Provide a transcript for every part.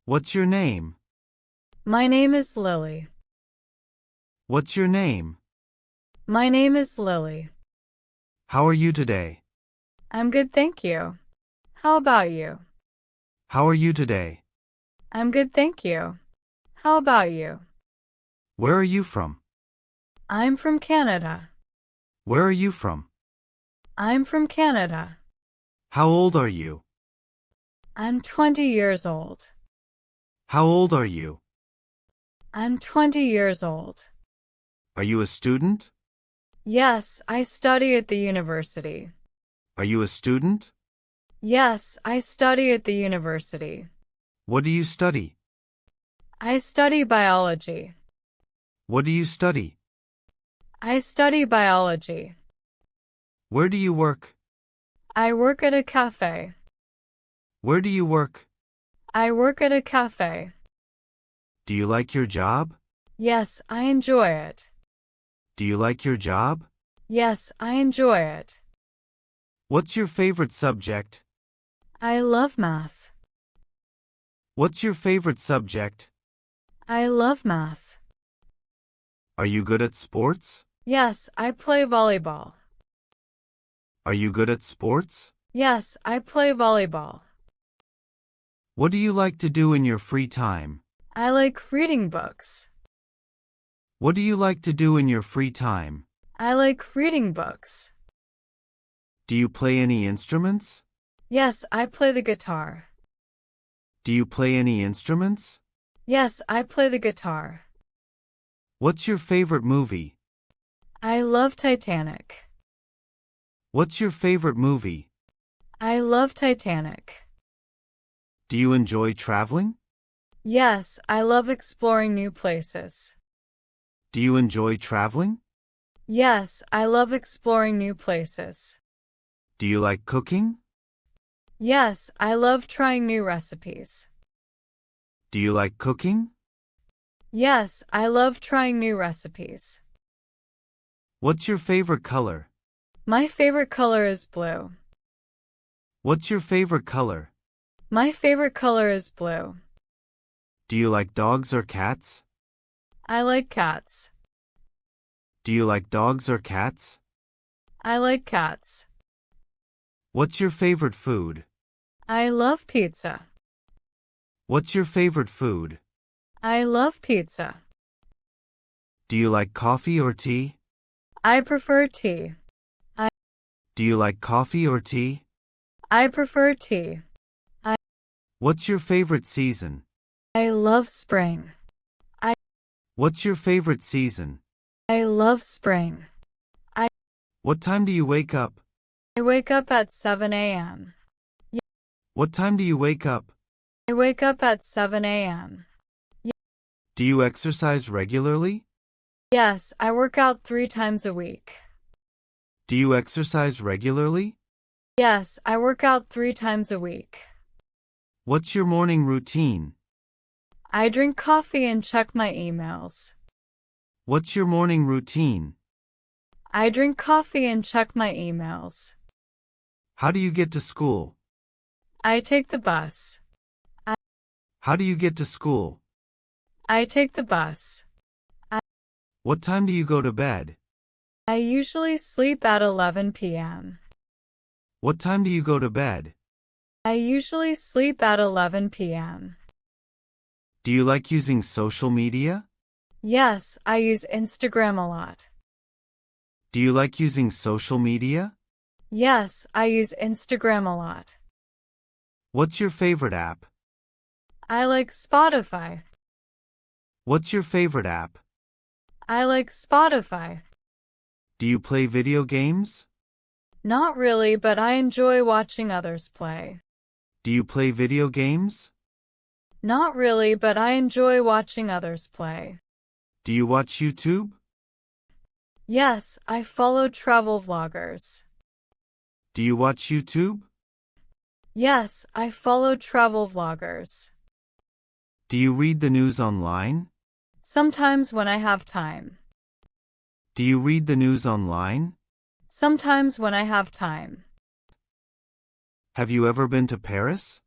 What's your name? My name is Lily. What's your name? My name is Lily. How are you today? I'm good, thank you. How about you? How are you today? I'm good, thank you. How about you? Where are you from? I'm from Canada. Where are you from? I'm from Canada. How old are you? I'm 20 years old. How old are you? I'm 20 years old. Are you a student? Yes, I study at the university. Are you a student? Yes, I study at the university. What do you study? I study biology. What do you study? I study biology. Where do you work? I work at a cafe. Where do you work? I work at a cafe. Do you like your job? Yes, I enjoy it. Do you like your job? Yes, I enjoy it. What's your favorite subject? I love math. What's your favorite subject? I love math. Are you good at sports? Yes, I play volleyball. Are you good at sports? Yes, I play volleyball. What do you like to do in your free time? I like reading books. What do you like to do in your free time? I like reading books. Do you play any instruments? Yes, I play the guitar. Do you play any instruments? Yes, I play the guitar. What's your favorite movie? I love Titanic. What's your favorite movie? I love Titanic. Do you enjoy traveling? Yes, I love exploring new places. Do you enjoy traveling? Yes, I love exploring new places. Do you like cooking? Yes, I love trying new recipes. Do you like cooking? Yes, I love trying new recipes. What's your favorite color? My favorite color is blue. What's your favorite color? My favorite color is blue. Do you like dogs or cats? I like cats. Do you like dogs or cats? I like cats. What's your favorite food? I love pizza. What's your favorite food? I love pizza. Do you like coffee or tea? I prefer tea. Do you like coffee or tea? I prefer tea. What's your favorite season? I love spring. What's your favorite season? I love spring. What time do you wake up? I wake up at 7 a.m. What time do you wake up? I wake up at 7 a.m. Do you exercise regularly? Yes, I work out 3 times a week. Do you exercise regularly? Yes, I work out 3 times a week. What's your morning routine? I drink coffee and check my emails. What's your morning routine? I drink coffee and check my emails. How do you get to school? I take the bus. How do you get to school? I take the bus. What time do you go to bed? I usually sleep at 11 p.m. What time do you go to bed? I usually sleep at 11 p.m. Do you like using social media? Yes, I use Instagram a lot. Do you like using social media? Yes, I use Instagram a lot. What's your favorite app? I like Spotify. What's your favorite app? I like Spotify. Do you play video games? Not really, but I enjoy watching others play. Do you play video games? Not really, but I enjoy watching others play. Do you watch YouTube? Yes, I follow travel vloggers. Do you watch YouTube? Yes, I follow travel vloggers. Do you read the news online? Sometimes when I have time. Do you read the news online? Sometimes when I have time. Have you ever been to Paris?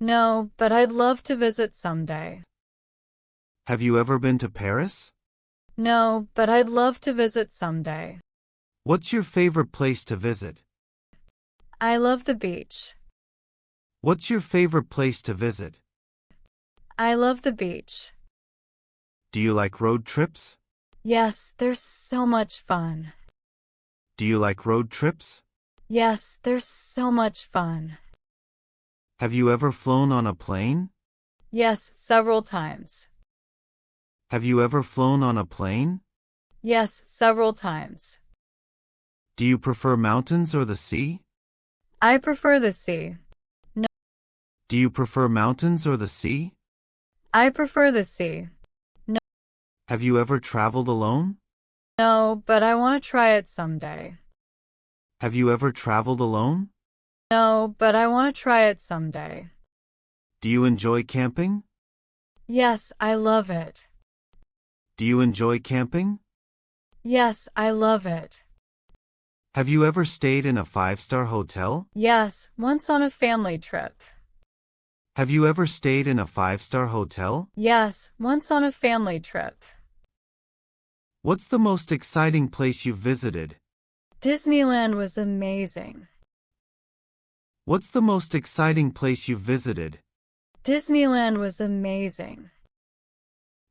No, but I'd love to visit someday. Have you ever been to Paris? No, but I'd love to visit someday. What's your favorite place to visit? I love the beach. What's your favorite place to visit? I love the beach. Do you like road trips? Yes, they're so much fun. Do you like road trips? Yes, they're so much fun. Have you ever flown on a plane? Yes, several times. Have you ever flown on a plane? Yes, several times. Do you prefer mountains or the sea? I prefer the sea. No, Do you prefer mountains or the sea? I prefer the sea. No, Have you ever traveled alone? no, but I want to try it someday. Have you ever traveled alone? No, but I want to try it someday. Do you enjoy camping? Yes, I love it. Do you enjoy camping? Yes, I love it. Have you ever stayed in a five-star hotel? Yes, once on a family trip. Have you ever stayed in a five-star hotel? Yes, once on a family trip. What's the most exciting place you've visited? Disneyland was amazing. What's the most exciting place you've visited? Disneyland was amazing.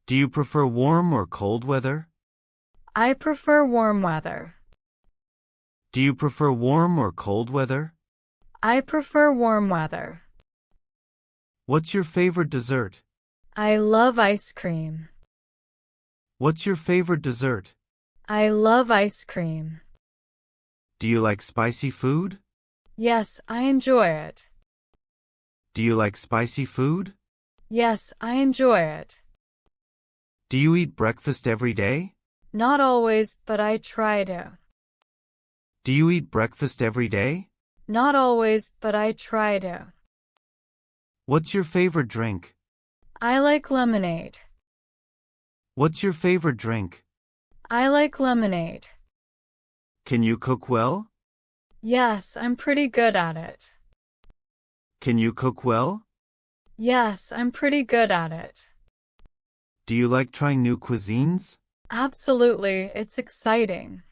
Do you prefer warm or cold weather? I prefer warm weather. Do you prefer warm or cold weather? I prefer warm weather. What's your favorite dessert? I love ice cream. What's your favorite dessert? I love ice cream. Do you like spicy food? Yes, I enjoy it. Do you like spicy food? Yes, I enjoy it. Do you eat breakfast every day? Not always, but I try to. Do you eat breakfast every day? Not always, but I try to. What's your favorite drink? I like lemonade. What's your favorite drink? I like lemonade. Can you cook well? Yes, I'm pretty good at it. Can you cook well? Yes, I'm pretty good at it. Do you like trying new cuisines? Absolutely, it's exciting.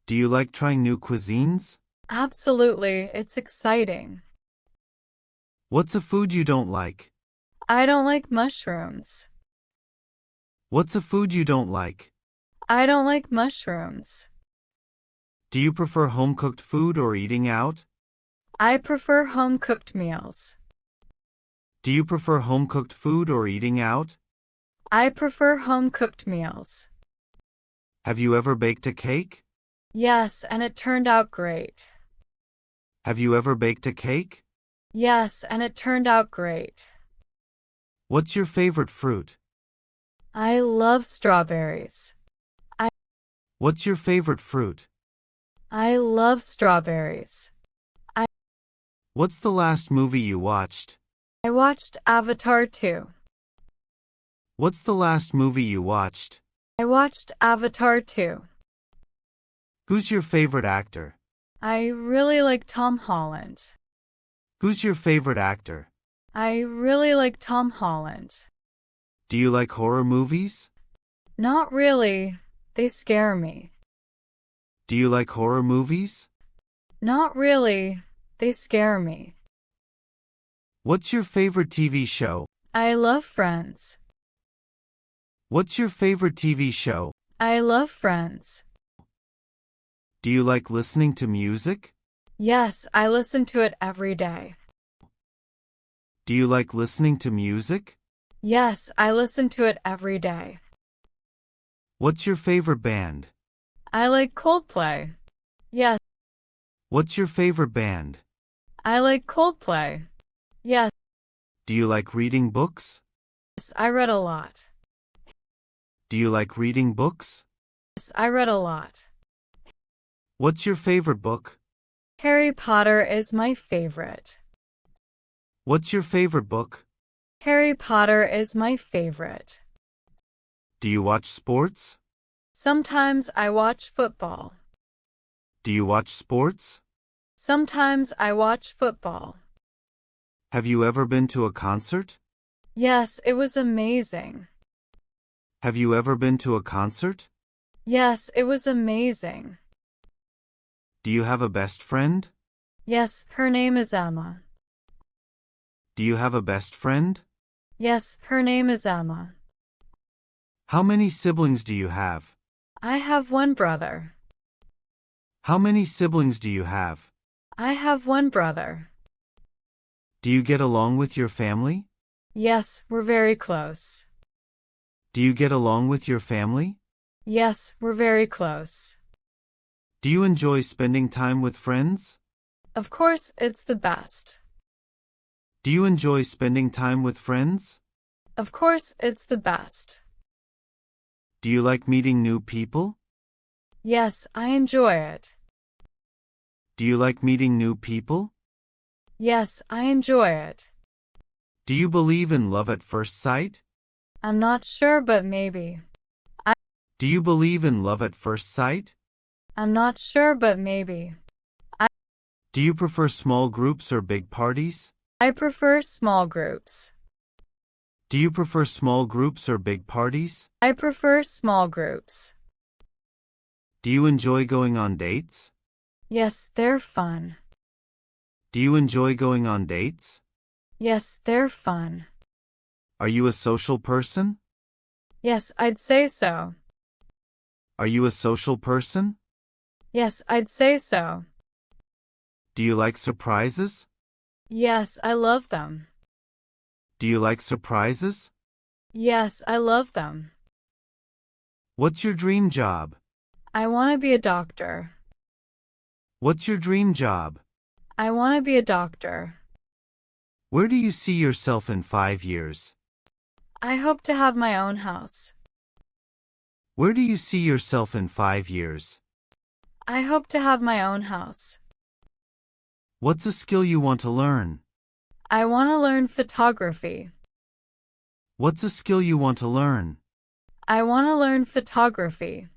Do you like trying new cuisines? Absolutely, it's exciting. What's a food you don't like? I don't like mushrooms. What's a food you don't like? I don't like mushrooms. Do you prefer home-cooked food or eating out? I prefer home-cooked meals. Do you prefer home-cooked food or eating out? I prefer home-cooked meals. Have you ever baked a cake? Yes, and it turned out great. Have you ever baked a cake? Yes, and it turned out great. What's your favorite fruit? I love strawberries. What's your favorite fruit? I love strawberries. What's the last movie you watched? I watched Avatar 2. What's the last movie you watched? I watched Avatar 2. Who's your favorite actor? I really like Tom Holland. Who's your favorite actor? I really like Tom Holland. Do you like horror movies? Not really. They scare me. Do you like horror movies? Not really. They scare me. What's your favorite TV show? I love Friends. What's your favorite TV show? I love Friends. Do you like listening to music? Yes, I listen to it every day. Do you like listening to music? Yes, I listen to it every day. What's your favorite band? I like Coldplay. Yes, What's your favorite band? I like Coldplay. Yes, Do you like reading books? I read a lot. Do you like reading books? Yes, I read a lot. What's your favorite book? Harry Potter is my favorite. What's your favorite book? Harry Potter is my favorite. Do you watch sports? Sometimes I watch football. Do you watch sports? Sometimes I watch football. Have you ever been to a concert? Yes, it was amazing. Have you ever been to a concert? Yes, it was amazing. Do you have a best friend? Yes, her name is Emma. Do you have a best friend? Yes, her name is Emma. How many siblings do you have? I have one brother. How many siblings do you have? I have one brother. Do you get along with your family? Yes, we're very close. Do you get along with your family? Yes, we're very close. Do you enjoy spending time with friends? Of course, it's the best. Do you enjoy spending time with friends? Of course, it's the best. Do you like meeting new people? Yes, I enjoy it. Do you like meeting new people? Yes, I enjoy it. Do you believe in love at first sight? I'm not sure, but maybe. Do you believe in love at first sight? I'm not sure, but maybe. Do you prefer small groups or big parties? I prefer small groups. Do you prefer small groups or big parties? I prefer small groups. Do you enjoy going on dates? Yes, they're fun. Do you enjoy going on dates? Yes, they're fun. Are you a social person? Yes, I'd say so. Are you a social person? Yes, I'd say so. Do you like surprises? Yes, I love them. Do you like surprises? Yes, I love them. What's your dream job? I want to be a doctor. What's your dream job? I want to be a doctor. Where do you see yourself in 5 years? I hope to have my own house. Where do you see yourself in 5 years? I hope to have my own house. What's a skill you want to learn? I want to learn photography. What's a skill you want to learn? I want to learn photography.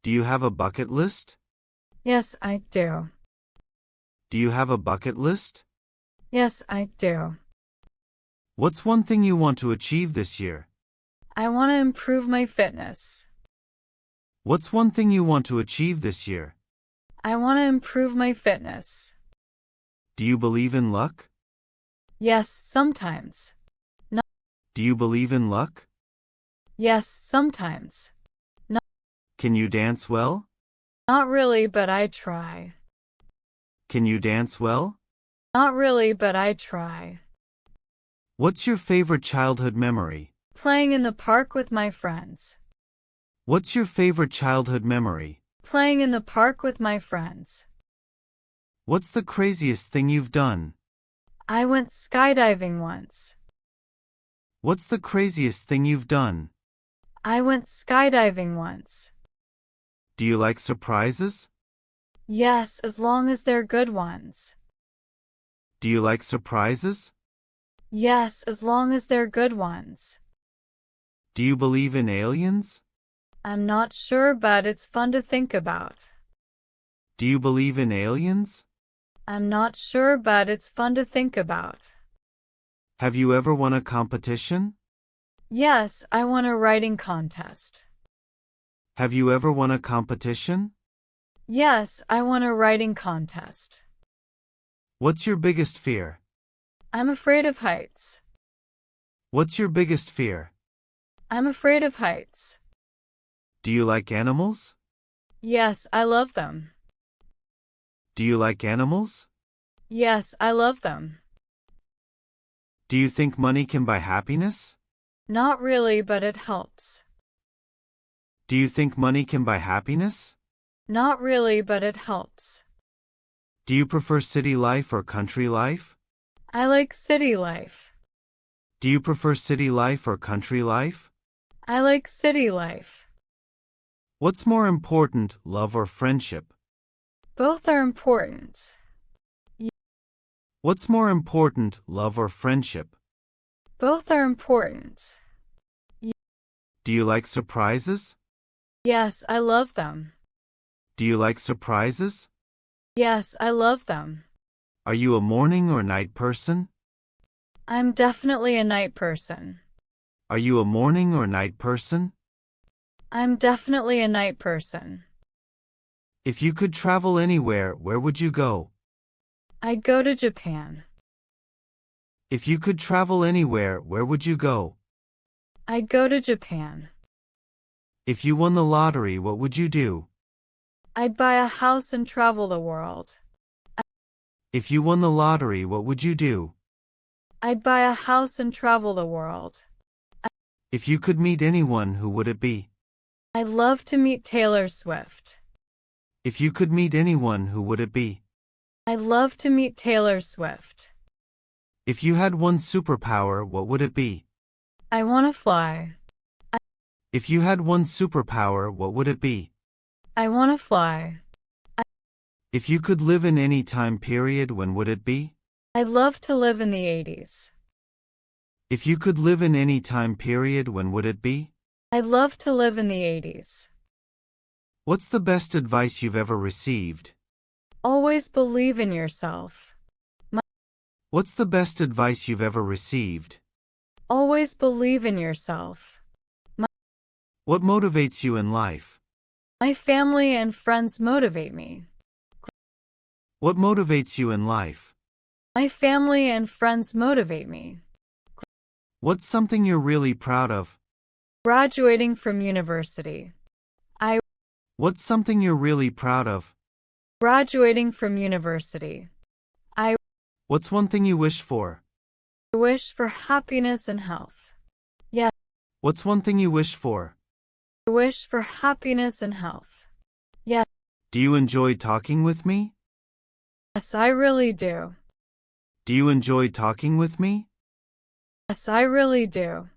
Do you have a bucket list? Yes, I do. Do you have a bucket list? Yes, I do. What's one thing you want to achieve this year? I want to improve my fitness. What's one thing you want to achieve this year? I want to improve my fitness. Do you believe in luck? Yes, sometimes. Do you believe in luck? Yes, sometimes. Can you dance well? Not really, but I try. Can you dance well? Not really, but I try. What's your favorite childhood memory? Playing in the park with my friends. What's your favorite childhood memory? Playing in the park with my friends. What's the craziest thing you've done? I went skydiving once. What's the craziest thing you've done? I went skydiving once. Do you like surprises? Yes, as long as they're good ones. Do you like surprises? Yes, as long as they're good ones. Do you believe in aliens? I'm not sure, but it's fun to think about. Do you believe in aliens? I'm not sure, but it's fun to think about. Have you ever won a competition? Yes, I won a writing contest. Have you ever won a competition? Yes, I won a writing contest. What's your biggest fear? I'm afraid of heights. What's your biggest fear? I'm afraid of heights. Do you like animals? Yes, I love them. Do you like animals? Yes, I love them. Do you think money can buy happiness? Not really, but it helps. Do you think money can buy happiness? Not really, but it helps. Do you prefer city life or country life? I like city life. Do you prefer city life or country life? I like city life. What's more important, love or friendship? Both are important. What's more important, love or friendship? Both are important. Do you like surprises? Yes, I love them. Do you like surprises? Yes, I love them. Are you a morning or night person? I'm definitely a night person. Are you a morning or night person? I'm definitely a night person. If you could travel anywhere, where would you go? I'd go to Japan. If you could travel anywhere, where would you go? I'd go to Japan. If you won the lottery, what would you do? I'd buy a house and travel the world. If you won the lottery, what would you do? I'd buy a house and travel the world. If you could meet anyone, who would it be? I'd love to meet Taylor Swift. If you could meet anyone, who would it be? I'd love to meet Taylor Swift. If you had one superpower, what would it be? I want to fly. If you had one superpower, what would it be? I want to fly. If you could live in any time period, when would it be? I'd love to live in the 80s. If you could live in any time period, when would it be? I'd love to live in the 80s. What's the best advice you've ever received? Always believe in yourself. What's the best advice you've ever received? Always believe in yourself. What motivates you in life? My family and friends motivate me. What motivates you in life? My family and friends motivate me. What's something you're really proud of? Graduating from university. What's something you're really proud of? Graduating from university. What's one thing you wish for? I wish for happiness and health. Yes. What's one thing you wish for? I wish for happiness and health. Yes. Do you enjoy talking with me? Yes, I really do. Do you enjoy talking with me? Yes, I really do.